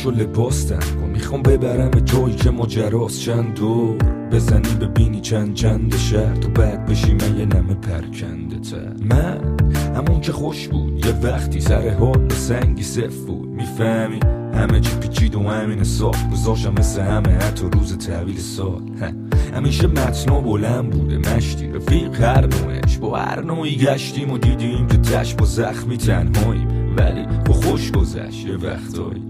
پاشو لباس تن کن، میخوام ببرم جایی که ماجراست، چند دور بزنی ببینی چند شهر، تو بعد بشی من یه نمه پرکنده تر. من همون که خوش بود یه وقتی، سر حال سنگی صف بود، میفهمی همه چی پیچید و همین سال گذاشتم مثل همه حتی روز تحویل سال. همیشه متنا بلند بوده مشتی رفیق هر نوعش، با هر نوعی گشتیم و دیدیم که تش با زخمی تنهاییم، ولی با خوش گذشت یه وقتایی.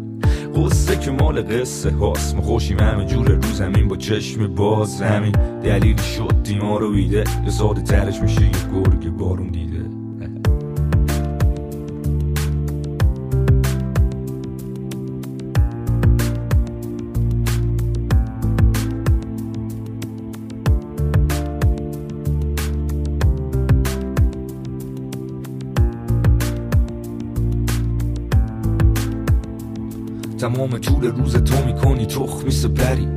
قصه که مال قصه هاست، ما خوشیم همه جور رو زمین با چشم باز، همین دلیل شد دیما رو بیده یه ساده ترش میشه یه گرگ بارون دیده. تمام طول روز تو میکنی تخمی سپری،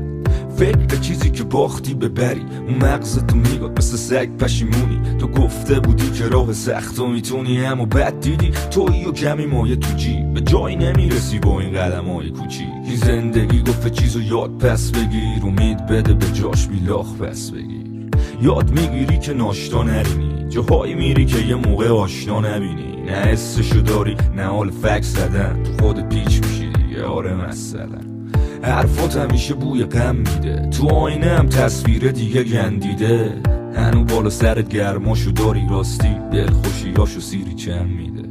فکر چیزی که باختی ببری، اون مغزتو میگاد مثل سگ پشیمونی، تو گفته بودی که راه سخت و میتونی، اما بعد دیدی تویی و کمی مایه تو جیب، به جایی نمیرسی با این قدم های کوچیک. زندگی گفت چیزو یاد پس بگیر، امید بده به جاش بیلاخ پس بگیر، یاد میگیری که ناشتا نرینی، جاهایی میری که یه موقع آشنا نبینی، نه حسشو داری نه حال فکس زدن، تو خودت پیچ میشی دیگه. آره مثلا حرفات همیشه بوی غم میده، تو آینه هم تصویر دیگه گندیده، هنو بالا سرت گرماشو داری راستی، دل خوشیاشو سیری چم میده.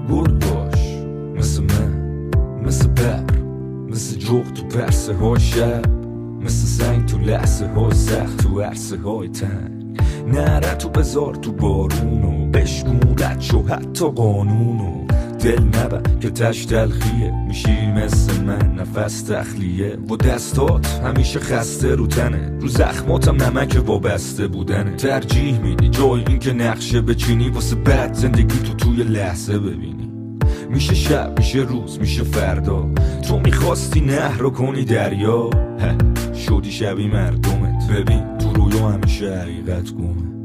گرگ باش مثل من، مثل بر، مثل جغ تو پرسه های شب، مثل سنگ تو لحظه های سخت تو عرصه های تنگ، نره تو بذار تو بارونو، بشمورت شو حتی قانونو، دل نبر که تش تلخیه، میشی مثل من نفس تخلیه، و دستات همیشه خسته رو تنه، رو زخماتم نمک وابسته بودنه، ترجیح میدی جای این که نقشه بچینی واسه بعد زندگی تو توی لحظه ببینی، میشه شب میشه روز میشه فردا، تو میخواستی نهر رو کنی دریا، شدی شبیه مردمت، ببین تو رویا همیشه حقیقت گمه.